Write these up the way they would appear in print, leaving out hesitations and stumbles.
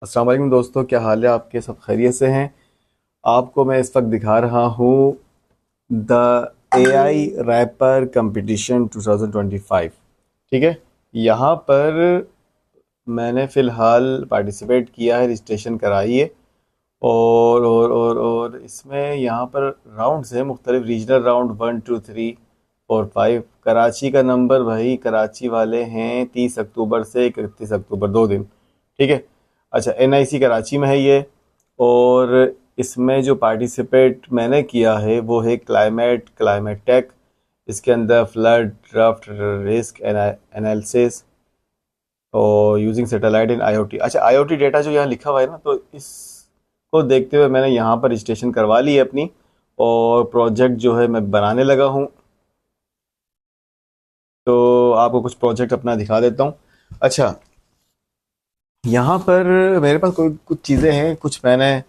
अस्सलाम वालेकुम दोस्तों, क्या हाल है आपके? सब खैरियत से हैं? आपको मैं इस वक्त दिखा रहा हूँ द एआई रैपर कंपटीशन 2025। ठीक है, यहाँ पर मैंने फ़िलहाल पार्टिसिपेट किया है, रजिस्ट्रेशन कराई है। और इसमें यहाँ पर राउंड्स हैं, मुख्तलिफ रीजनल राउंड 1 2 3 4 5। कराची का नंबर, भाई कराची वाले हैं 30 अक्टूबर से 31 अक्टूबर, 2 दिन। ठीक है। अच्छा, एनआईसी कराची में है ये। और इसमें जो पार्टिसिपेट मैंने किया है वो है क्लाइमेट टेक। इसके अंदर फ्लड ड्राफ्ट रिस्क एनालिसिस और यूजिंग सैटेलाइट इन आईओटी। अच्छा, आईओटी डेटा जो यहाँ लिखा हुआ है ना, तो इसको देखते हुए मैंने यहाँ पर रजिस्ट्रेशन करवा ली है अपनी, और प्रोजेक्ट जो है मैं बनाने लगा हूँ। तो आपको कुछ प्रोजेक्ट अपना दिखा देता हूँ। अच्छा, यहाँ पर मेरे पास कोई कुछ चीज़ें हैं। कुछ मैंने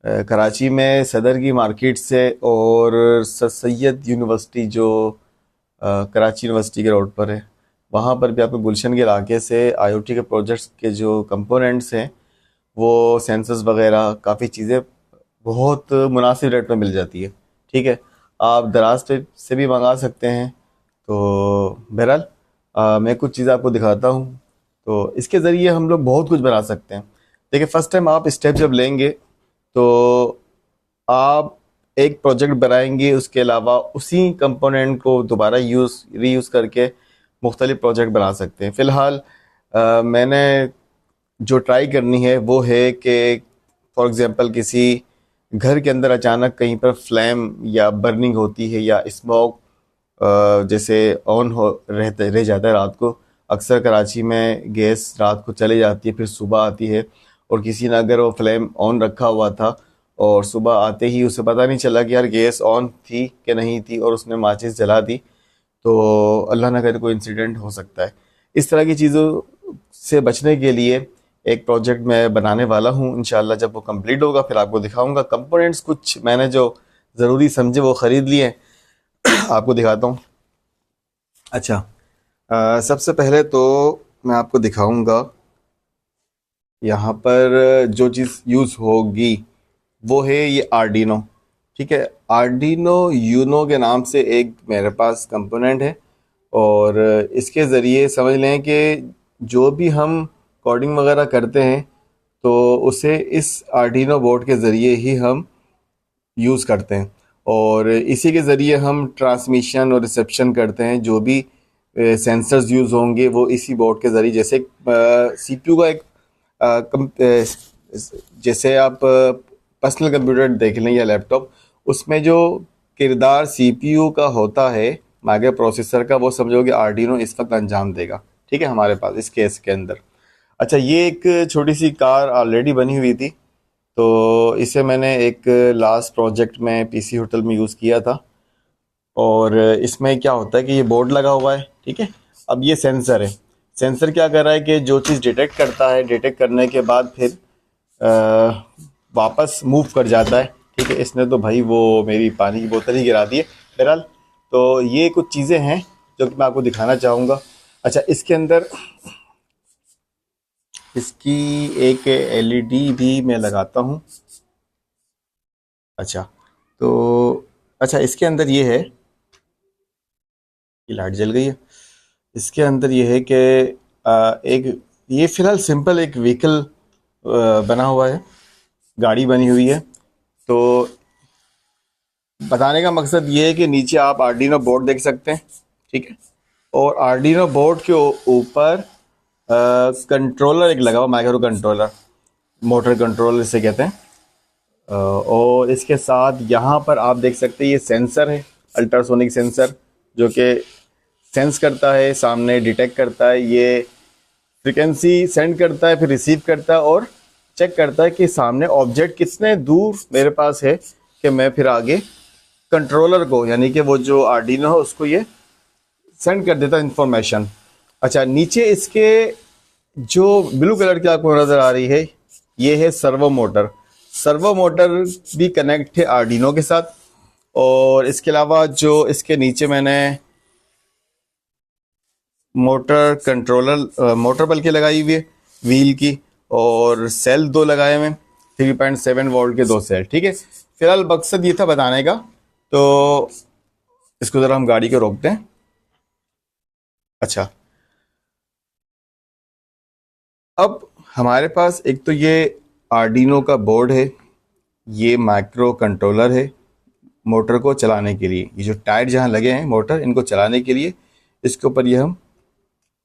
कराची में सदर की मार्केट से, और सर सैयद यूनिवर्सिटी जो कराची यूनिवर्सिटी के रोड पर है, वहाँ पर भी आपको गुलशन के इलाके से आईओटी के प्रोजेक्ट्स के जो कंपोनेंट्स हैं, वो सेंसर्स वगैरह काफ़ी चीज़ें बहुत मुनासिब रेट में मिल जाती है। ठीक है, आप दराज से भी मंगा सकते हैं। तो बहरहाल मैं कुछ चीज़ें आपको दिखाता हूँ। तो इसके ज़रिए हम लोग बहुत कुछ बना सकते हैं। देखिए, फ़र्स्ट टाइम आप स्टेप जब लेंगे तो आप एक प्रोजेक्ट बनाएंगे, उसके अलावा उसी कंपोनेंट को दोबारा रीयूज़ करके मुख्तलिफ प्रोजेक्ट बना सकते हैं। फ़िलहाल मैंने जो ट्राई करनी है वो है कि फॉर एग्ज़ाम्पल किसी घर के अंदर अचानक कहीं पर फ्लेम या बर्निंग होती है, या स्मोक जैसे ऑन हो रहते रह जाता है रात को। अक्सर कराची में गैस रात को चले जाती है, फिर सुबह आती है, और किसी ने अगर वो फ्लेम ऑन रखा हुआ था और सुबह आते ही उसे पता नहीं चला कि यार गैस ऑन थी कि नहीं थी, और उसने माचिस जला दी, तो अल्लाह ना करे कोई इंसिडेंट हो सकता है। इस तरह की चीज़ों से बचने के लिए एक प्रोजेक्ट मैं बनाने वाला हूँ। इंशाल्लाह जब वो कंप्लीट होगा फिर आपको दिखाऊंगा। कंपोनेंट्स कुछ मैंने जो ज़रूरी समझे वो ख़रीद लिए हैं। आपको दिखाता हूँ। अच्छा, सबसे पहले तो मैं आपको दिखाऊंगा यहाँ पर जो चीज़ यूज़ होगी वो है ये आर्डिनो। ठीक है, आर्डिनो यूनो के नाम से एक मेरे पास कंपोनेंट है, और इसके ज़रिए समझ लें कि जो भी हम कोडिंग वगैरह करते हैं तो उसे इस आर्डिनो बोर्ड के ज़रिए ही हम यूज़ करते हैं, और इसी के ज़रिए हम ट्रांसमिशन और रिसेप्शन करते हैं। जो भी सेंसर्स यूज़ होंगे वो इसी बोर्ड के ज़रिए, जैसे सीपीयू का एक जैसे आप पर्सनल कंप्यूटर देख लें या लैपटॉप, उसमें जो किरदार सीपीयू का होता है, माइक्रो प्रोसेसर का, वो समझो कि आर्डिनो इस वक्त अंजाम देगा। ठीक है, हमारे पास इस केस के अंदर। अच्छा, ये एक छोटी सी कार ऑलरेडी बनी हुई थी, तो इसे मैंने एक लास्ट प्रोजेक्ट में पीसी होटल में यूज़ किया था। और इसमें क्या होता है कि ये बोर्ड लगा हुआ है। ठीक है, अब ये सेंसर है। सेंसर क्या कर रहा है कि जो चीज़ डिटेक्ट करता है, डिटेक्ट करने के बाद फिर अ, वापस मूव कर जाता है। ठीक है, इसने तो भाई वो मेरी पानी की बोतल ही गिरा दी है। बहरहाल, तो ये कुछ चीज़ें हैं जो कि मैं आपको दिखाना चाहूँगा। अच्छा, इसके अंदर इसकी एक एलईडी भी मैं लगाता हूँ। अच्छा, तो अच्छा, इसके अंदर ये है, ये लाइट जल गई है। इसके अंदर ये है कि एक ये फिलहाल सिंपल एक व्हीकल बना हुआ है, गाड़ी बनी हुई है। तो बताने का मकसद ये है कि नीचे आप आर्डिनो बोर्ड देख सकते हैं। ठीक है, और आर्डिनो बोर्ड के ऊपर कंट्रोलर एक लगा हुआ, माइक्रो कंट्रोलर, मोटर कंट्रोलर इसे कहते हैं। और इसके साथ यहाँ पर आप देख सकते हैं ये सेंसर है, अल्ट्रासोनिक सेंसर, जो कि सेंस करता है, सामने डिटेक्ट करता है, ये फ्रिक्वेंसी सेंड करता है, फिर रिसीव करता है, और चेक करता है कि सामने ऑब्जेक्ट कितने दूर मेरे पास है, कि मैं फिर आगे कंट्रोलर को, यानी कि वो जो आर्डिनो है उसको ये सेंड कर देता है इंफॉर्मेशन। अच्छा, नीचे इसके जो ब्लू कलर की आपको नज़र आ रही है, ये है सर्वो मोटर। सर्वो मोटर भी कनेक्ट है आर्डिनो के साथ। और इसके अलावा जो इसके नीचे मैंने मोटर कंट्रोलर मोटर बल्कि लगाई हुई है व्हील की, और सेल 2 लगाए हुए 3.7 वोल्ट के 2 सेल। ठीक है, फिलहाल मकसद ये था बताने का। तो इसको ज़रा हम गाड़ी को रोकते हैं। अच्छा, अब हमारे पास एक तो ये आर्डिनो का बोर्ड है, ये माइक्रो कंट्रोलर है मोटर को चलाने के लिए। ये जो टायर जहाँ लगे हैं मोटर, इनको चलाने के लिए इसके ऊपर ये हम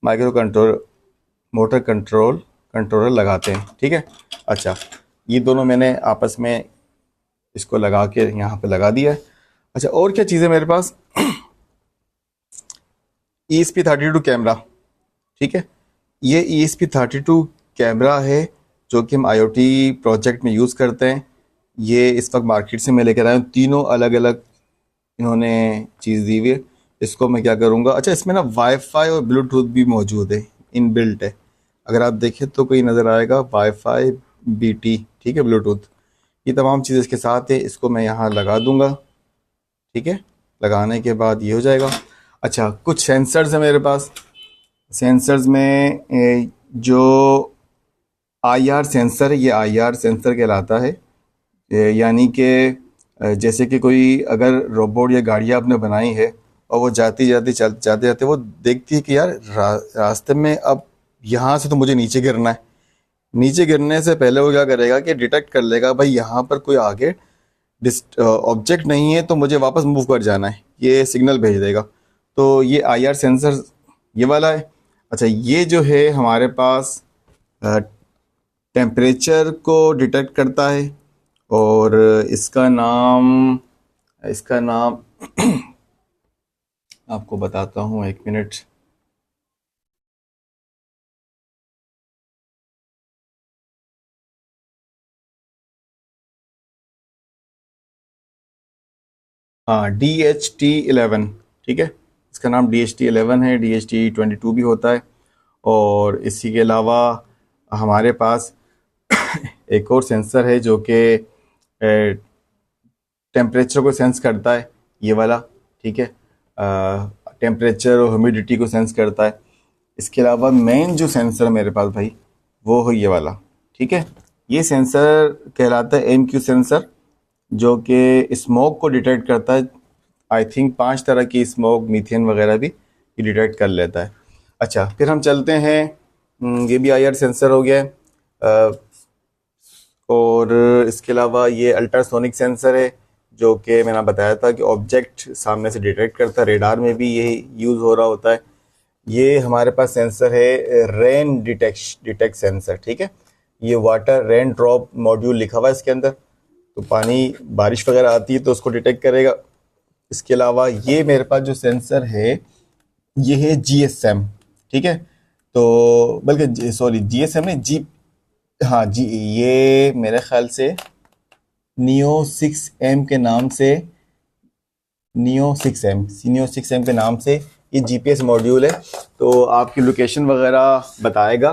माइक्रो मोटर कंट्रोलर लगाते हैं। ठीक है, अच्छा, ये दोनों मैंने आपस में इसको लगा के यहाँ पे लगा दिया है। अच्छा, और क्या चीज़ है मेरे पास? ESP32 camera. ठीक है, ये ESP32 कैमरा है जो कि हम IoT प्रोजेक्ट में यूज़ करते हैं। ये इस वक्त मार्केट से मैं लेकर आया हूँ, तीनों अलग अलग इन्होंने चीज़ दी हुई है। इसको मैं क्या करूँगा, अच्छा, इसमें ना वाईफाई और ब्लूटूथ भी मौजूद है, इनबिल्ट है। अगर आप देखें तो कोई नज़र आएगा वाईफाई BT, ठीक है, ब्लूटूथ, ये तमाम चीज़ें इसके साथ है। इसको मैं यहाँ लगा दूँगा। ठीक है, लगाने के बाद ये हो जाएगा। अच्छा, कुछ सेंसर्स है मेरे पास। सेंसर्स में जो IR सेंसर है, ये IR सेंसर कहलाता है। यानी कि जैसे कि कोई अगर रोबोट या गाड़ियाँ आपने बनाई है और वो जाते जाते वो देखती है कि यार रास्ते में अब यहाँ से तो मुझे नीचे गिरना है। नीचे गिरने से पहले वो क्या करेगा कि डिटेक्ट कर लेगा भाई यहाँ पर कोई आगे ऑब्जेक्ट नहीं है तो मुझे वापस मूव कर जाना है, ये सिग्नल भेज देगा। तो ये IR सेंसर ये वाला है। अच्छा, ये जो है हमारे पास टेम्परेचर को डिटेक्ट करता है और इसका नाम आपको बताता हूँ, एक मिनट। हाँ, DHT11। ठीक है, इसका नाम DHT11 है, DHT22 भी होता है। और इसी के अलावा हमारे पास एक और सेंसर है जो कि टेम्परेचर को सेंस करता है, ये वाला। ठीक है, टेम्परेचर और ह्यूमिडिटी को सेंस करता है। इसके अलावा मेन जो सेंसर मेरे पास भाई वो है ये वाला। ठीक है, ये सेंसर कहलाता है MQ सेंसर, जो कि स्मोक को डिटेक्ट करता है। आई थिंक 5 तरह की स्मोक, मीथेन वगैरह भी ये डिटेक्ट कर लेता है। अच्छा, फिर हम चलते हैं, ये भी IR सेंसर हो गया है। और इसके अलावा ये अल्ट्रासोनिक सेंसर है जो कि मैंने बताया था कि ऑब्जेक्ट सामने से डिटेक्ट करता है। रेडार में भी ये यूज़ हो रहा होता है। ये हमारे पास सेंसर है रेन डिटेक्ट सेंसर। ठीक है, ये वाटर रेन ड्रॉप मॉड्यूल लिखा हुआ है इसके अंदर, तो पानी बारिश वगैरह आती है तो उसको डिटेक्ट करेगा। इसके अलावा ये मेरे पास जो सेंसर है ये है GSM। ठीक है, तो बल्कि सॉरी GSM नहीं, हाँ जी, ये मेरे ख्याल से नियो 6M के नाम से, नियो 6M के नाम से ये GPS मॉड्यूल है। तो आपकी लोकेशन वगैरह बताएगा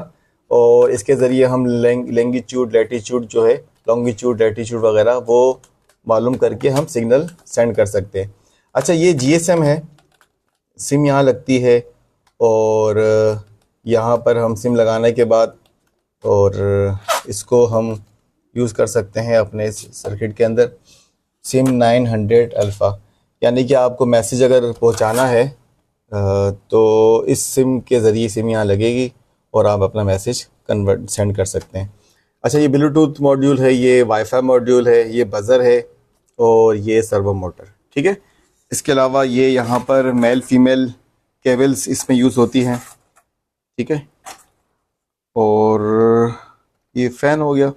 और इसके ज़रिए हम लैंगिट्यूड लैटीट्यूड जो है, लॉन्गिट्यूड लैटीट्यूड वगैरह वो मालूम करके हम सिग्नल सेंड कर सकते हैं। अच्छा, ये GSM है, सिम यहाँ लगती है और यहाँ पर हम सिम लगाने के बाद और इसको हम यूज़ कर सकते हैं अपने सर्किट के अंदर। सिम 900 अल्फ़ा, यानी कि आपको मैसेज अगर पहुँचाना है तो इस सिम के ज़रिए सिम यहाँ लगेगी और आप अपना मैसेज सेंड कर सकते हैं। अच्छा, ये ब्लूटूथ मॉड्यूल है, ये वाईफाई मॉड्यूल है, ये बज़र है और ये सर्वो मोटर। ठीक है, इसके अलावा ये यहाँ पर मेल फीमेल केबल्स इसमें यूज़ होती हैं। ठीक है, और ये फ़ैन हो गया।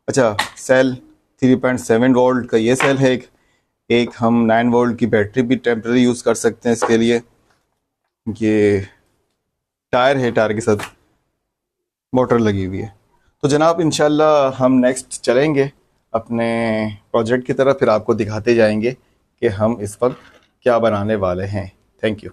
अच्छा, सेल 3.7 वोल्ट का ये सेल है। एक हम 9 वोल्ट की बैटरी भी टेम्परेरी यूज़ कर सकते हैं इसके लिए। ये टायर है, टायर के साथ मोटर लगी हुई है। तो जनाब, इंशाल्लाह हम नेक्स्ट चलेंगे अपने प्रोजेक्ट की तरफ, फिर आपको दिखाते जाएंगे कि हम इस वक्त क्या बनाने वाले हैं। Thank you.